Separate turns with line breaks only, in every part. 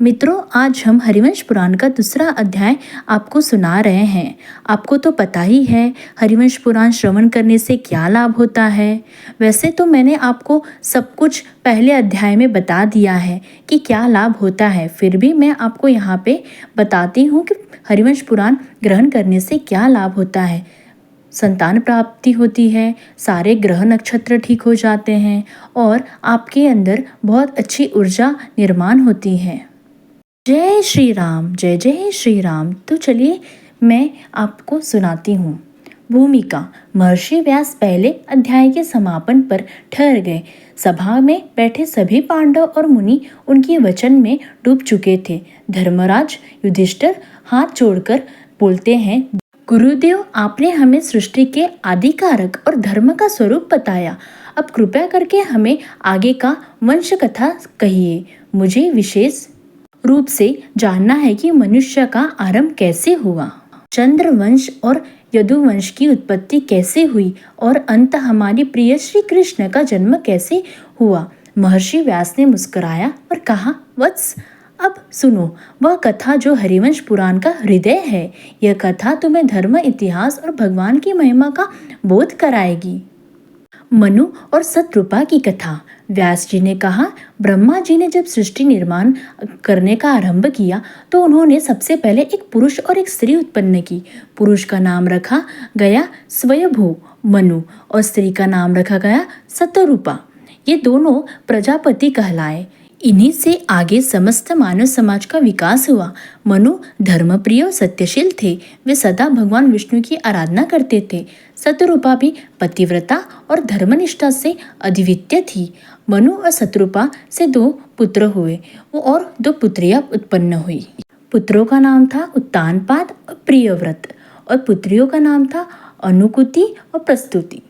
मित्रों, आज हम हरिवंश पुराण का दूसरा अध्याय आपको सुना रहे हैं। आपको तो पता ही है हरिवंश पुराण श्रवण करने से क्या लाभ होता है। वैसे तो मैंने आपको सब कुछ पहले अध्याय में बता दिया है कि क्या लाभ होता है, फिर भी मैं आपको यहाँ पे बताती हूँ कि हरिवंश पुराण ग्रहण करने से क्या लाभ होता है। संतान प्राप्ति होती है, सारे ग्रह नक्षत्र ठीक हो जाते हैं और आपके अंदर बहुत अच्छी ऊर्जा निर्माण होती है। जय श्री राम, जय जय श्री राम। तो चलिए मैं आपको सुनाती हूँ। भूमिका। महर्षि व्यास पहले अध्याय के समापन पर ठहर गए। सभा में बैठे सभी पांडव और मुनि उनके वचन में डूब चुके थे। धर्मराज युधिष्ठिर हाथ जोड़कर बोलते हैं, गुरुदेव, आपने हमें सृष्टि के आदिकारक और धर्म का स्वरूप बताया। अब कृपया करके हमें आगे का वंश कथा कहिए। मुझे विशेष रूप से जानना है कि मनुष्य का आरंभ कैसे हुआ, चंद्रवंश और यदुवंश की उत्पत्ति कैसे हुई और अंत हमारी प्रिय श्री कृष्ण का जन्म कैसे हुआ। महर्षि व्यास ने मुस्कुराया और कहा, वत्स, अब सुनो वह कथा जो हरिवंश पुराण का हृदय है। यह कथा तुम्हें धर्म, इतिहास और भगवान की महिमा का बोध कराएगी। मनु और शतरूपा की कथा। व्यास जी ने कहा, ब्रह्मा जी ने जब सृष्टि निर्माण करने का आरंभ किया तो उन्होंने सबसे पहले एक पुरुष और एक स्त्री उत्पन्न की। पुरुष का नाम रखा गया स्वयंभू मनु और स्त्री का नाम रखा गया शतरूपा। ये दोनों प्रजापति कहलाए। इन्हीं से आगे समस्त मानव समाज का विकास हुआ। मनु धर्मप्रिय सत्यशील थे। वे सदा भगवान विष्णु की आराधना करते थे। शतरूपा भी पतिव्रता और धर्मनिष्ठा से अद्वितीय थी। मनु और शतरूपा से 2 पुत्र हुए और 2 पुत्रियां उत्पन्न हुई। पुत्रों का नाम था उत्तानपाद और प्रियव्रत और पुत्रियों का नाम था अनुकुति और प्रस्तुति।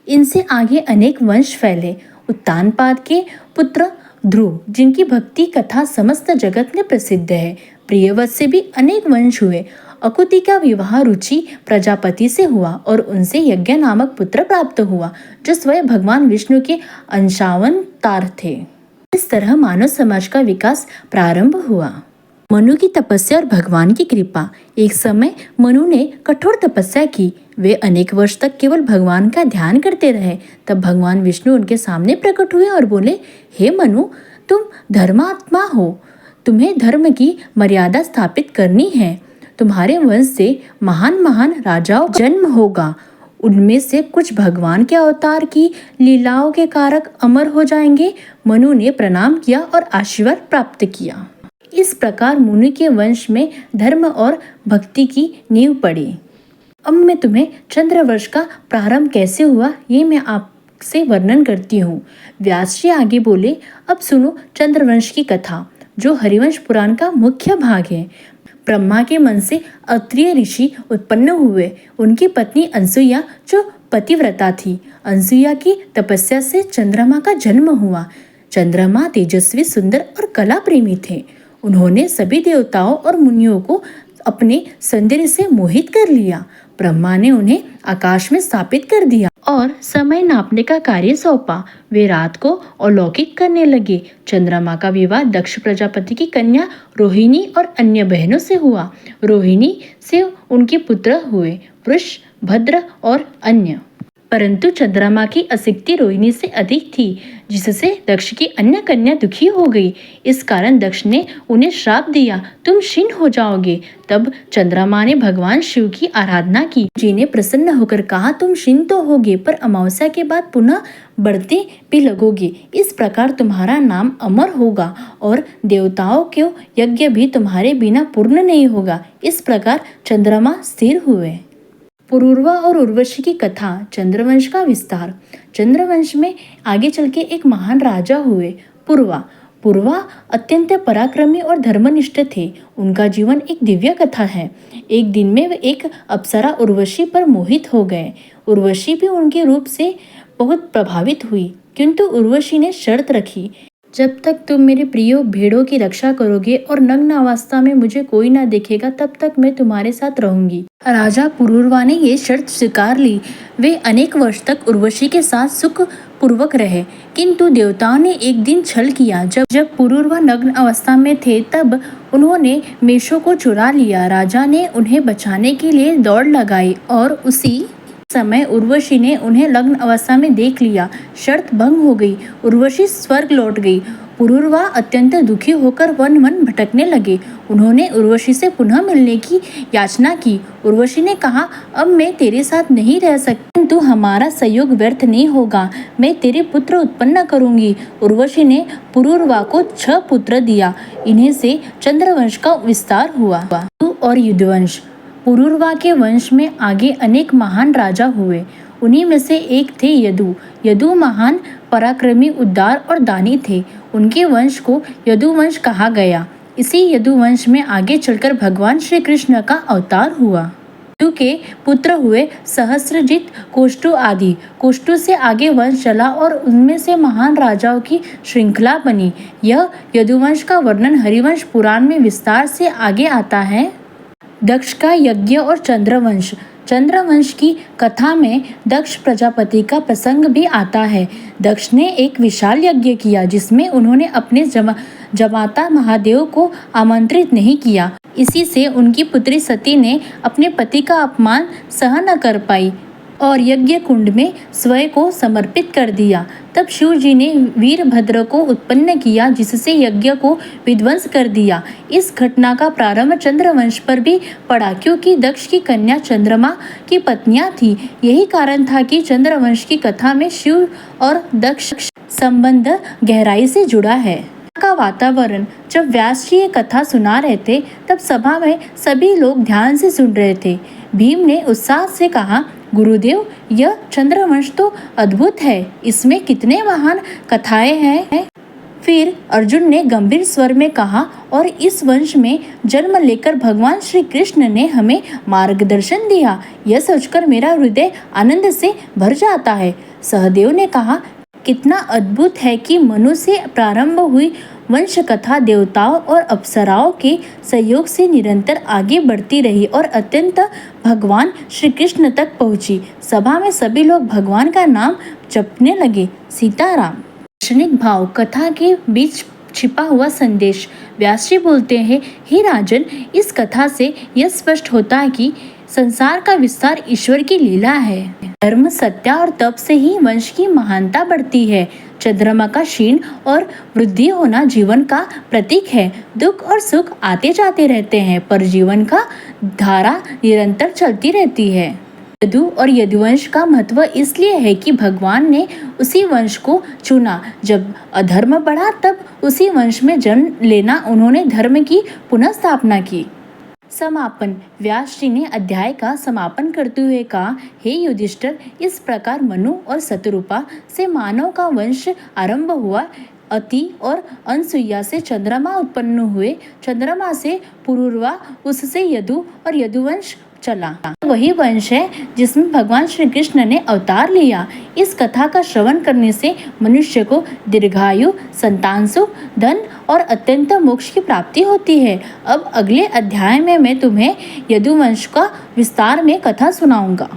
इनसे आगे अनेक वंश फैले। उत्तानपाद के पुत्र ध्रुव, जिनकी भक्ति कथा समस्त जगत में प्रसिद्ध है। प्रियव्रत से भी अनेक वंश हुए। अकुति का विवाह रुचि प्रजापति से हुआ और उनसे यज्ञ नामक पुत्र प्राप्त हुआ, जो स्वयं भगवान विष्णु के अंशावतार थे। इस तरह मानव समाज का विकास प्रारंभ हुआ। मनु की तपस्या और भगवान की कृपा। एक समय मनु ने कठोर तपस्या की। वे अनेक वर्ष तक केवल भगवान का ध्यान करते रहे। तब भगवान विष्णु उनके सामने प्रकट हुए और बोले, हे मनु, तुम धर्मात्मा हो। तुम्हें धर्म की मर्यादा स्थापित करनी है। तुम्हारे वंश से महान महान राजाओं का जन्म होगा। उनमें से कुछ भगवान के अवतार की लीलाओं के कारक अमर हो जाएंगे। मनु ने प्रणाम किया और आशीर्वाद प्राप्त किया। इस प्रकार मुनि के वंश में धर्म और भक्ति की नींव पड़ी। अब मैं तुम्हें चंद्रवर्ष का प्रारंभ कैसे हुआ ये मैं आपसे वर्णन करती हूँ। व्यास जी आगे बोले, अब सुनो चंद्रवंश की कथा, जो हरिवंश पुराण का मुख्य भाग है। ब्रह्मा के मन से अत्रिय ऋषि उत्पन्न हुए। उनकी पत्नी अनसुईया जो पतिव्रता थी। अनसुईया की तपस्या से चंद्रमा का जन्म हुआ। चंद्रमा तेजस्वी, सुंदर और कला प्रेमी थे। उन्होंने सभी देवताओं और मुनियों को अपने सौंदर्य से मोहित कर लिया। ब्रह्मा ने उन्हें आकाश में स्थापित कर दिया और समय नापने का कार्य सौंपा। वे रात को अलौकिक करने लगे। चंद्रमा का विवाह दक्ष प्रजापति की कन्या रोहिणी और अन्य बहनों से हुआ। रोहिणी से उनके पुत्र हुए वृष, भद्र और अन्य। परंतु चंद्रमा की आसक्ति रोहिणी से अधिक थी, जिससे दक्ष की अन्य कन्या दुखी हो गई। इस कारण दक्ष ने उन्हें श्राप दिया, तुम क्षीण हो जाओगे। तब चंद्रमा ने भगवान शिव की आराधना की। जिन्हें प्रसन्न होकर कहा, तुम क्षीण तो होगे, पर अमावस्या के बाद पुनः बढ़ते भी लगोगे। इस प्रकार तुम्हारा नाम अमर होगा और देवताओं के यज्ञ भी तुम्हारे बिना पूर्ण नहीं होगा। इस प्रकार चंद्रमा स्थिर हुए। पुरूरवा और उर्वशी की कथा। चंद्रवंश का विस्तार। चंद्रवंश में आगे चल के एक महान राजा हुए, पुरवा। पुरवा अत्यंत पराक्रमी और धर्मनिष्ठ थे। उनका जीवन एक दिव्य कथा है। एक दिन में वे एक अप्सरा उर्वशी पर मोहित हो गए। उर्वशी भी उनके रूप से बहुत प्रभावित हुई, किंतु उर्वशी ने शर्त रखी, जब तक तुम मेरे प्रिय भेड़ों की रक्षा करोगे और नग्न अवस्था में मुझे कोई ना देखेगा, तब तक मैं तुम्हारे साथ रहूंगी। राजा पुरूरवा ने ये शर्त स्वीकार ली। वे अनेक वर्ष तक उर्वशी के साथ सुख पूर्वक रहे, किंतु देवताओं ने एक दिन छल किया। जब पुरूरवा नग्न अवस्था में थे, तब उन्होंने मेषों को चुरा लिया। राजा ने उन्हें बचाने के लिए दौड़ लगाई और उसी समय उर्वशी ने उन्हें नग्न अवस्था में देख लिया। शर्त भंग हो गई। उर्वशी स्वर्ग लौट गई। पुरूरवा अत्यंत दुखी होकर वन वन भटकने लगे। उन्होंने उर्वशी से पुनः मिलने की याचना की। उर्वशी ने कहा, अब मैं तेरे साथ नहीं रह सकती, किंतु हमारा संयोग व्यर्थ नहीं होगा। मैं तेरे पुत्र उत्पन्न करूंगी। उर्वशी ने पुरूरवा को 6 पुत्र दिया। इन्हीं से चंद्रवंश का विस्तार हुआ। और युद्धवंश। पुरूरवा के वंश में आगे अनेक महान राजा हुए। उन्हीं में से एक थे यदु। यदु महान पराक्रमी, उदार और दानी थे। उनके वंश को यदुवंश कहा गया। इसी यदुवंश में आगे चलकर भगवान श्री कृष्ण का अवतार हुआ। यदु के पुत्र हुए सहस्त्रजित, कोष्टु आदि। कोष्टु से आगे वंश चला और उनमें से महान राजाओं की श्रृंखला बनी। यह यदुवंश का वर्णन हरिवंश पुराण में विस्तार से आगे आता है। दक्ष का यज्ञ और चंद्रवंश। चंद्रवंश की कथा में दक्ष प्रजापति का प्रसंग भी आता है। दक्ष ने एक विशाल यज्ञ किया, जिसमें उन्होंने अपने जमाता महादेव को आमंत्रित नहीं किया। इसी से उनकी पुत्री सती ने अपने पति का अपमान सहन न कर पाई और यज्ञ कुंड में स्वयं को समर्पित कर दिया। तब शिव जी ने वीरभद्र को उत्पन्न किया, जिससे यज्ञ को विध्वंस कर दिया। इस घटना का प्रारंभ चंद्रवंश पर भी पड़ा, क्योंकि दक्ष की कन्या चंद्रमा की पत्नियां थी। यही कारण था कि चंद्रवंश की कथा में शिव और दक्ष संबंध गहराई से जुड़ा है। का वातावरण। जब व्यास जी ये कथा सुना रहे थे, तब सभा में सभी लोग ध्यान से सुन रहे थे। भीम ने उत्साह से कहा, गुरुदेव, यह चंद्रवंश तो अद्भुत है। इसमें कितने महान कथाएं हैं। फिर अर्जुन ने गंभीर स्वर में कहा, और इस वंश में जन्म लेकर भगवान श्री कृष्ण ने हमें मार्गदर्शन दिया। यह सोचकर मेरा हृदय आनंद से भर जाता है। सहदेव ने कहा, कितना अद्भुत है कि मनु से प्रारंभ हुई वंश कथा देवताओं और अप्सराओं के सहयोग से निरंतर आगे बढ़ती रही और अत्यंत भगवान श्री कृष्ण तक पहुंची। सभा में सभी लोग भगवान का नाम जपने लगे। सीताराम। दार्शनिक भाव। कथा के बीच छिपा हुआ संदेश। व्यास जी बोलते हैं, हे राजन, इस कथा से यह स्पष्ट होता है कि संसार का विस्तार ईश्वर की लीला है। धर्म, सत्य और तप से ही वंश की महानता बढ़ती है। चंद्रमा का क्षीण और वृद्धि होना जीवन का प्रतीक है। दुख और सुख आते जाते रहते हैं, पर जीवन का धारा निरंतर चलती रहती है। यदु और यदुवंश का महत्व इसलिए है कि भगवान ने उसी वंश को चुना। जब अधर्म बढ़ा, तब उसी वंश में जन्म लेना उन्होंने धर्म की पुनः स्थापना की। समापन। व्यास जी ने अध्याय का समापन करते हुए कहा, हे युधिष्ठिर, इस प्रकार मनु और शतरूपा से मानव का वंश आरंभ हुआ। अति और अनसुईया से चंद्रमा उत्पन्न हुए। चंद्रमा से पुरूरवा, उससे यदु और यदुवंश चला। वही वंश है जिसमें भगवान श्री कृष्ण ने अवतार लिया। इस कथा का श्रवण करने से मनुष्य को दीर्घायु, संतान सुख, धन और अत्यंत मोक्ष की प्राप्ति होती है। अब अगले अध्याय में मैं तुम्हें यदुवंश का विस्तार में कथा सुनाऊंगा।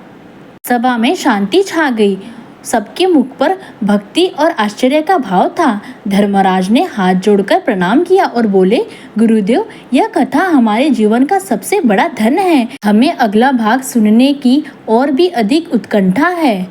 सभा में शांति छा गई। सबके मुख पर भक्ति और आश्चर्य का भाव था। धर्मराज ने हाथ जोड़कर प्रणाम किया और बोले, गुरुदेव, यह कथा हमारे जीवन का सबसे बड़ा धन है। हमें अगला भाग सुनने की और भी अधिक उत्कंठा है।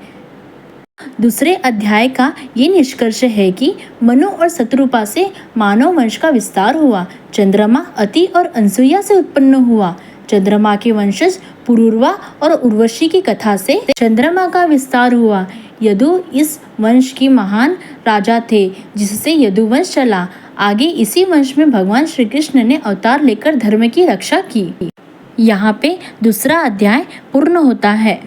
दूसरे अध्याय का ये निष्कर्ष है कि मनु और शतरूपा से मानव वंश का विस्तार हुआ। चंद्रमा अति और अनसुईया से उत्पन्न हुआ। चंद्रमा के वंशज पुरूरवा और उर्वशी की कथा से चंद्रमा का विस्तार हुआ। यदु इस वंश की महान राजा थे, जिससे यदुवंश चला। आगे इसी वंश में भगवान श्री कृष्ण ने अवतार लेकर धर्म की रक्षा की। यहाँ पे दूसरा अध्याय पूर्ण होता है।